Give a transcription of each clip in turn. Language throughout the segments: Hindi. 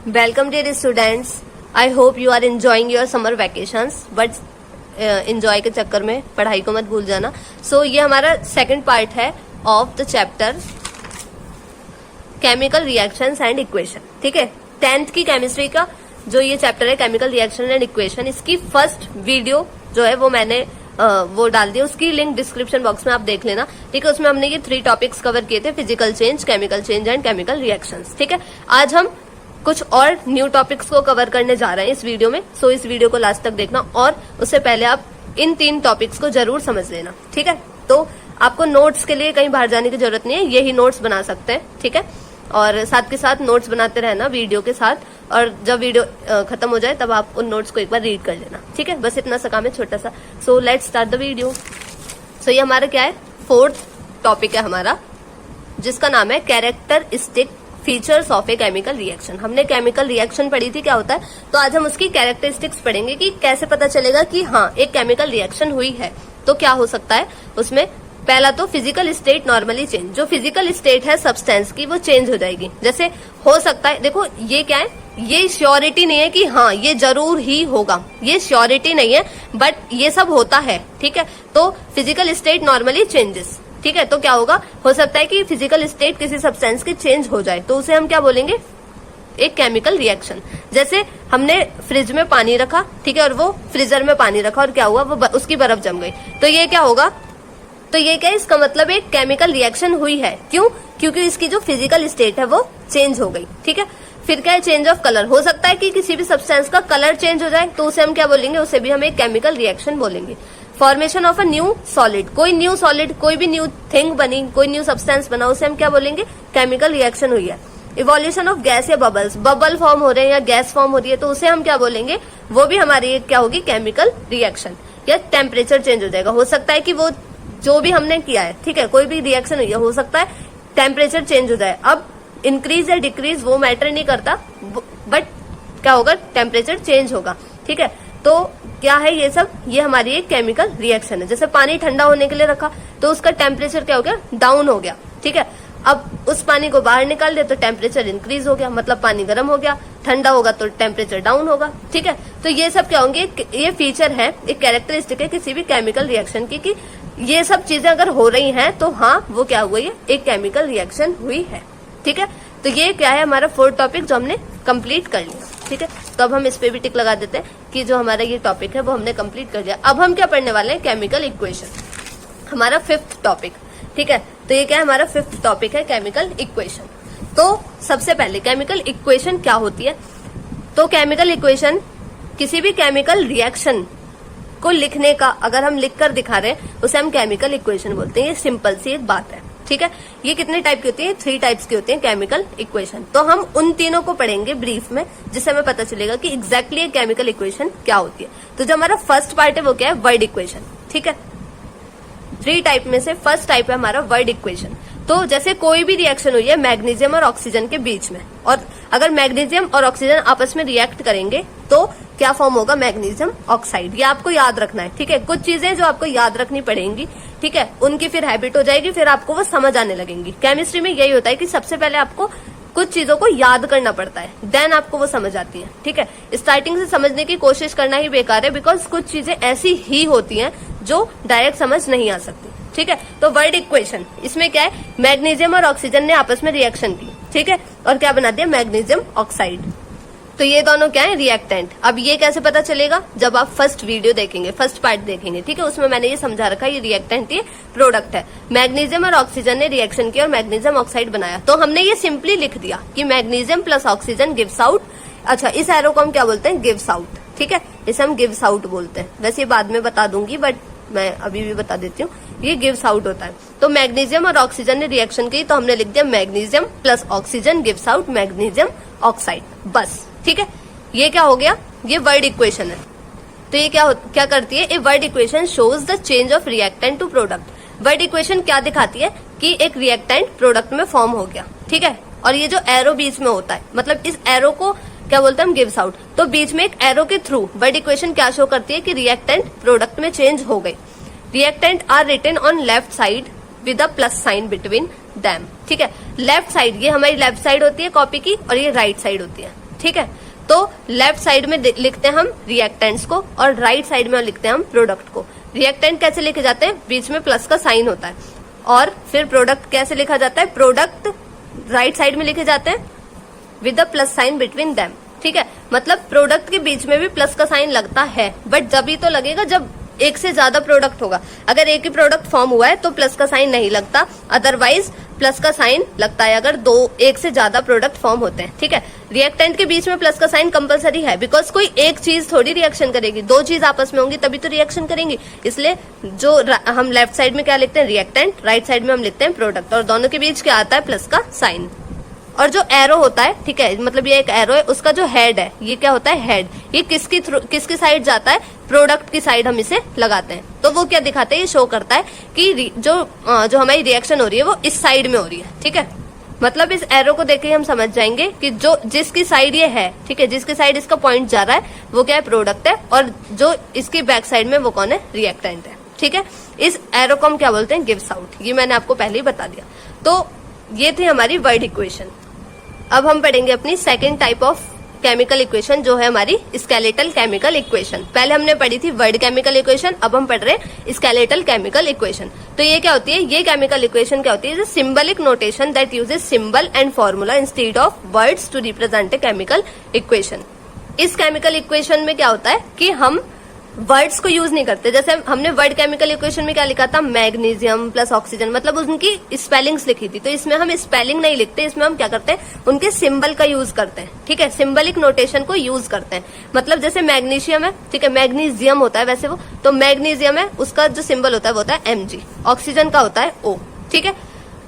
Welcome dear students. I hope you are enjoying your summer vacations. But enjoy के चक्कर में पढ़ाई को मत भूल जाना. So ये हमारा सेकंड पार्ट है of the chapter chemical reactions and equation. ठीक है, 10th की केमिस्ट्री का जो ये चैप्टर है केमिकल रिएक्शन एंड इक्वेशन, इसकी फर्स्ट वीडियो जो है वो मैंने वो डाल दिया. उसकी लिंक डिस्क्रिप्शन बॉक्स में आप देख लेना. ठीक है, उसमें हमने ये 3 टॉपिक्स कवर किए थे, physical change, chemical change and chemical reactions. ठीक है, आज हम कुछ और न्यू टॉपिक्स को कवर करने जा रहे हैं इस वीडियो में. सो इस वीडियो को लास्ट तक देखना और उससे पहले आप इन 3 टॉपिक्स को जरूर समझ लेना. ठीक है, तो आपको नोट्स के लिए कहीं बाहर जाने की जरूरत नहीं है, यही नोट्स बना सकते हैं. ठीक है, और साथ के साथ नोट्स बनाते रहना वीडियो के साथ, और जब वीडियो खत्म हो जाए तब आप उन नोट्स को एक बार रीड कर लेना. ठीक है, बस इतना सा काम है छोटा सा. So let's start the video. So ये हमारा क्या है, 4th टॉपिक है हमारा, जिसका नाम है characteristic features of a chemical reaction. हमने केमिकल रिएक्शन पढ़ी थी क्या होता है, तो आज हम उसकी कैरेक्टरिस्टिक्स पढ़ेंगे कि कैसे पता चलेगा कि हाँ एक केमिकल रिएक्शन हुई है. तो क्या हो सकता है उसमें, पहला तो फिजिकल स्टेट नॉर्मली चेंज. जो फिजिकल स्टेट है सब्सटेंस की वो चेंज हो जाएगी. जैसे हो सकता है, देखो ये क्या है, ये श्योरिटी नहीं है कि हाँ ये जरूर ही होगा, ये श्योरिटी नहीं है, बट ये सब होता है. ठीक है, तो फिजिकल स्टेट नॉर्मली चेंजेस. ठीक है, तो क्या होगा, हो सकता है कि फिजिकल स्टेट किसी सब्सटेंस की चेंज हो जाए, तो उसे हम क्या बोलेंगे, एक केमिकल रिएक्शन. जैसे हमने फ्रिज में पानी रखा, ठीक है, और वो फ्रीजर में पानी रखा और क्या हुआ, वो उसकी बर्फ जम गई, तो ये क्या होगा, तो ये क्या है, इसका मतलब एक केमिकल रिएक्शन हुई है. क्यों, क्योंकि इसकी जो फिजिकल स्टेट है वो चेंज हो गई. ठीक है, फिर क्या है, चेंज ऑफ कलर. हो सकता है कि किसी भी सब्सटेंस का कलर चेंज हो जाए, तो उसे हम क्या बोलेंगे, उसे भी हम एक केमिकल रिएक्शन बोलेंगे. Formation of a new solid, कोई न्यू सॉलिड, कोई भी न्यू थिंग बनी, कोई न्यू सब्सटेंस बना, उसे हम क्या बोलेंगे, केमिकल रिएक्शन हुई है. इवोल्यूशन ऑफ गैस या बबल्स, बबल फॉर्म हो रहे हैं या गैस फॉर्म हो रही है, तो उसे हम क्या बोलेंगे, वो भी हमारी क्या होगी, केमिकल रिएक्शन. या टेम्परेचर चेंज हो जाएगा, हो सकता है कि वो जो भी हमने किया है, ठीक है, कोई भी रिएक्शन हुई है, हो सकता है टेम्परेचर चेंज हो जाए. अब इंक्रीज या डिक्रीज वो मैटर नहीं करता, बट क्या होगा, टेम्परेचर चेंज होगा. ठीक है, तो क्या है ये सब, ये हमारी एक केमिकल रिएक्शन है. जैसे पानी ठंडा होने के लिए रखा, तो उसका टेम्परेचर क्या हो गया, डाउन हो गया. ठीक है, अब उस पानी को बाहर निकाल दे तो टेम्परेचर इंक्रीज हो गया, मतलब पानी गर्म हो गया. ठंडा होगा तो टेम्परेचर डाउन होगा. ठीक है, तो ये सब क्या होंगे, ये फीचर है, एक कैरेक्टरिस्टिक है किसी भी केमिकल रिएक्शन की, कि ये सब चीजें अगर हो रही हैं तो हाँ वो क्या हुई है, एक केमिकल रिएक्शन हुई है. ठीक है, तो ये क्या है, हमारा 4th टॉपिक जो हमने कंप्लीट कर लिया. ठीक है, तो अब हम इस पे भी टिक लगा देते हैं कि जो हमारा ये टॉपिक है वो हमने कंप्लीट कर लिया. अब हम क्या पढ़ने वाले हैं, केमिकल इक्वेशन, हमारा 5th टॉपिक. ठीक है, तो ये क्या है, हमारा 5th टॉपिक है केमिकल इक्वेशन. तो सबसे पहले केमिकल इक्वेशन क्या होती है, तो केमिकल इक्वेशन किसी भी केमिकल रिएक्शन को लिखने का, अगर हम लिख कर दिखा रहे हैं उसे हम केमिकल इक्वेशन बोलते हैं. ये सिंपल सी एक बात है. ठीक है, ये कितने टाइप की होती है, 3 टाइप्स की होती है केमिकल इक्वेशन. तो हम उन तीनों को पढ़ेंगे ब्रीफ में, जिससे हमें पता चलेगा कि एग्जैक्टली केमिकल इक्वेशन क्या होती है. तो जो हमारा फर्स्ट पार्ट है वो क्या है, वर्ड इक्वेशन. ठीक है, 3 टाइप में से फर्स्ट टाइप है हमारा वर्ड इक्वेशन. तो जैसे कोई भी रिएक्शन हुई है मैग्नीशियम और ऑक्सीजन के बीच में, और अगर मैग्नीशियम और ऑक्सीजन आपस में रिएक्ट करेंगे तो क्या फॉर्म होगा, मैग्नीशियम ऑक्साइड. ये आपको याद रखना है. ठीक है, कुछ चीजें जो आपको याद रखनी पड़ेंगी, ठीक है, उनकी फिर हैबिट हो जाएगी, फिर आपको वो समझ आने लगेंगी. केमिस्ट्री में यही होता है कि सबसे पहले आपको कुछ चीजों को याद करना पड़ता है, देन आपको वो समझ आती है. ठीक है, स्टार्टिंग से समझने की कोशिश करना ही बेकार है, बिकॉज कुछ चीजें ऐसी ही होती हैं जो डायरेक्ट समझ नहीं आ सकती. ठीक है, तो वर्ड इक्वेशन, इसमें क्या है, मैग्नीशियम और ऑक्सीजन ने आपस में रिएक्शन की, ठीक है, और क्या बना दिया, मैग्नीशियम ऑक्साइड. तो ये दोनों क्या है, रिएक्टेंट. अब ये कैसे पता चलेगा, जब आप फर्स्ट वीडियो देखेंगे, फर्स्ट पार्ट देखेंगे. ठीक है, उसमें मैंने ये समझा रखा है, ये रिएक्टेंट, ये प्रोडक्ट है. मैग्नीशियम और ऑक्सीजन ने रिएक्शन की और मैग्नीशियम ऑक्साइड बनाया, तो हमने ये सिंपली लिख दिया कि magnesium plus oxygen gives out. अच्छा, इस एरो को हम क्या बोलते हैं, गिव्स आउट. ठीक है, इसे हम गिव्स आउट बोलते हैं. वैसे बाद में बता दूंगी, बट मैं अभी भी बता देती हूँ, ये गिव्स आउट होता है. तो मैग्नीशियम और ऑक्सीजन ने रिएक्शन की, तो हमने लिख दिया magnesium plus oxygen gives out magnesium oxide, बस. ठीक है, ये क्या हो गया, ये वर्ड इक्वेशन है. तो ये क्या करती है, a word equation shows the change of reactant to product. Word equation क्या दिखाती है कि एक रिएक्टेंट प्रोडक्ट में फॉर्म हो गया. ठीक है, और ये जो एरो बीच में होता है, मतलब इस एरो को क्या बोलते हैं हम, गिव्स आउट. तो बीच में एक एरो के थ्रू वर्ड इक्वेशन क्या शो करती है कि रिएक्टेंट प्रोडक्ट में चेंज हो गई. Reactant are written on left side with a plus sign between them. ठीक है, लेफ्ट साइड ये हमारी लेफ्ट साइड होती है कॉपी की, और ये राइट साइड होती है. ठीक है। तो लेफ्ट साइड में लिखते हैं हम रिएक्टेंट्स को और राइट साइड में लिखते हैं हम प्रोडक्ट को। रिएक्टेंट कैसे लिखे जाते हैं, बीच में प्लस का साइन होता है, और फिर प्रोडक्ट कैसे लिखा जाता है, प्रोडक्ट राइट साइड में लिखे जाते हैं with the plus sign between them, ठीक है। मतलब प्रोडक्ट के बीच में भी प्लस का साइन लगता है, बट जब तो लगेगा जब एक से ज्यादा प्रोडक्ट होगा। अगर एक ही प्रोडक्ट फॉर्म हुआ है तो प्लस का साइन नहीं लगता, अदरवाइज प्लस का साइन लगता है अगर एक से ज्यादा प्रोडक्ट फॉर्म होते हैं, ठीक है। रिएक्टेंट के बीच में प्लस का साइन कंपलसरी है, बिकॉज कोई एक चीज थोड़ी रिएक्शन करेगी, दो चीज आपस में होंगी तभी तो रिएक्शन करेंगी। इसलिए जो हम लेफ्ट साइड में क्या लिखते हैं, रिएक्टेंट, राइट साइड में हम लिखते हैं प्रोडक्ट, और दोनों के बीच क्या आता है, प्लस का साइन। और जो एरो होता है, ठीक है, मतलब ये एक एरो है, उसका जो हेड है, ये क्या होता है, हेड, ये किसकी साइड जाता है, प्रोडक्ट की साइड हम इसे लगाते हैं। तो वो क्या दिखाते हैं, ये शो करता है कि जो हमारी रिएक्शन हो रही है वो इस साइड में हो रही है, ठीक है। मतलब इस एरो को देख के हम समझ जाएंगे कि जो जिसकी साइड ये है, ठीक है, जिसकी साइड इसका पॉइंट जा रहा है वो क्या है, प्रोडक्ट है, और जो इसकी बैक साइड में वो कौन है, रिएक्टेंट है, ठीक है। इस एरो को हम क्या बोलते हैं, गिव्स आउट। ये मैंने आपको पहले ही बता दिया। तो ये थी हमारी वर्ड इक्वेशन। अब हम पढ़ेंगे अपनी second type of chemical equation, जो है हमारी स्केलेटल केमिकल इक्वेशन। पहले हमने पढ़ी थी वर्ड केमिकल इक्वेशन, अब हम पढ़ रहे हैं स्केलेटल केमिकल इक्वेशन। तो ये क्या होती है, ये केमिकल इक्वेशन क्या होती है, symbolic notation that uses symbol and formula instead of words to represent a chemical equation. इस केमिकल इक्वेशन में क्या होता है कि हम वर्ड्स को यूज नहीं करते। जैसे हमने वर्ड केमिकल इक्वेशन में क्या लिखा था, मैग्नीशियम प्लस ऑक्सीजन, मतलब उनकी स्पेलिंग्स लिखी थी। तो इसमें हम स्पेलिंग नहीं लिखते, इसमें हम क्या करते हैं, उनके सिंबल का यूज करते हैं, ठीक है, सिंबलिक नोटेशन को यूज करते हैं। मतलब जैसे मैग्नीशियम है, ठीक है, मैग्नीशियम होता है वैसे वो, तो मैग्नीशियम है, उसका जो सिंबल होता है वो होता है Mg, ऑक्सीजन का होता है O, ठीक है।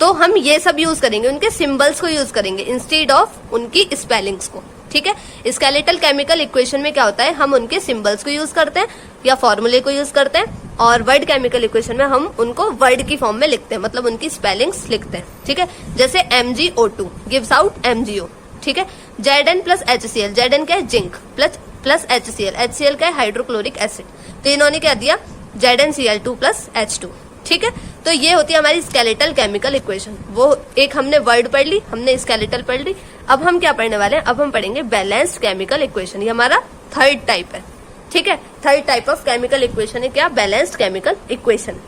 तो हम ये सब यूज करेंगे, उनके सिंबल्स को यूज करेंगे इंस्टेड ऑफ उनकी स्पेलिंग्स को, ठीक है। स्केलेटल केमिकल इक्वेशन में क्या होता है, हम उनके सिंबल्स को यूज करते हैं या फॉर्मूले को यूज करते हैं, और वर्ड केमिकल इक्वेशन में हम उनको वर्ड की फॉर्म में लिखते हैं, मतलब उनकी स्पेलिंग्स लिखते हैं, ठीक है। जैसे MgO2 गिव्स आउट MgO, ठीक है। Zn प्लस HCl, Zn क्या है, जिंक, प्लस HCl, HCl क्या है, हाइड्रोक्लोरिक एसिड। तो इन्होंने क्या दिया, ZnCl2 प्लस H2, ठीक है। तो ये होती है हमारी स्केलेटल केमिकल इक्वेशन। वो एक हमने वर्ड पढ़ ली, हमने स्केलेटल पढ़ ली। अब हम क्या पढ़ने वाले हैं, अब हम पढ़ेंगे बैलेंस्ड केमिकल इक्वेशन। ये हमारा थर्ड टाइप है, ठीक है। Third type of chemical equation है क्या, बैलेंस्ड केमिकल इक्वेशन।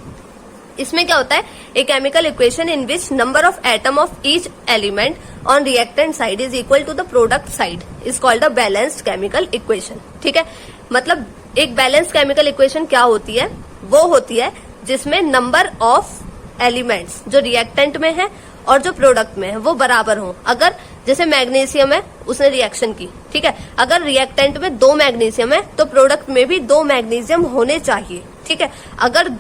इसमें क्या होता है, a chemical equation in which number of atom of each element on reactant side is equal to the product side is called the balanced chemical equation, ठीक है। मतलब एक बैलेंस्ड केमिकल इक्वेशन क्या होती है, वो होती है जिसमें नंबर ऑफ एलिमेंट्स जो रिएक्टेंट में है और जो प्रोडक्ट में है वो बराबर हो। अगर जैसे मैग्नीशियम है, उसने रिएक्शन की, ठीक है, अगर रिएक्टेंट में 2 मैग्नीशियम है तो प्रोडक्ट में भी 2 मैग्नीशियम होने चाहिए, ठीक है। अगर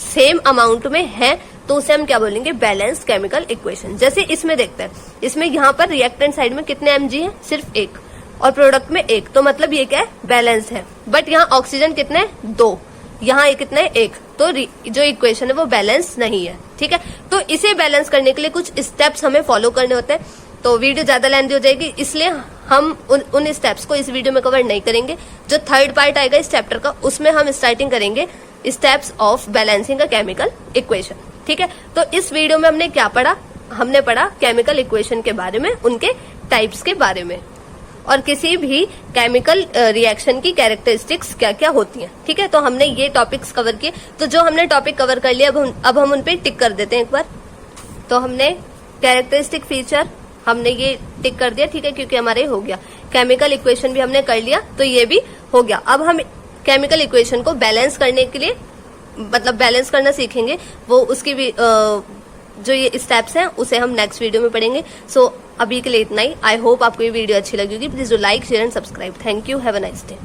सेम अमाउंट में है तो उसे हम क्या बोलेंगे, बैलेंस्ड केमिकल इक्वेशन। जैसे इसमें देखते हैं, इसमें यहाँ पर रिएक्टेंट साइड में कितने Mg है, सिर्फ 1, और प्रोडक्ट में 1, तो मतलब ये क्या है, बैलेंस है। बट यहाँ ऑक्सीजन कितने, 2, यहाँ कितने, 1, तो जो इक्वेशन है वो बैलेंस नहीं है, ठीक है। तो इसे बैलेंस करने के लिए कुछ स्टेप्स हमें फॉलो करने होते हैं। तो वीडियो ज्यादा लेंथी हो जाएगी, इसलिए हम उन स्टेप्स को इस वीडियो में कवर नहीं करेंगे। जो थर्ड पार्ट आएगा इस चैप्टर का, उसमें हम स्टार्टिंग करेंगे steps of balancing a chemical equation, ठीक है। तो इस वीडियो में हमने क्या पढ़ा, हमने पढ़ा केमिकल इक्वेशन के बारे में, उनके टाइप्स के बारे में, और किसी भी केमिकल रिएक्शन की कैरेक्टरिस्टिक्स क्या क्या होती हैं, ठीक है। तो हमने ये टॉपिक्स कवर किए। तो जो हमने टॉपिक कवर कर लिया, अब हम उन पे टिक कर देते हैं एक बार। तो हमने कैरेक्टरिस्टिक फीचर हमने ये टिक कर दिया, ठीक है, क्योंकि हमारे हो गया। केमिकल इक्वेशन भी हमने कर लिया, तो ये भी हो गया। अब हम केमिकल इक्वेशन को बैलेंस करने के लिए, मतलब बैलेंस करना सीखेंगे, वो उसकी भी जो ये स्टेप्स हैं उसे हम नेक्स्ट वीडियो में पढ़ेंगे। सो अभी के लिए इतना ही। आई होप आपको ये वीडियो अच्छी लगी होगी। Please do like, share and subscribe. Thank you, have a nice day.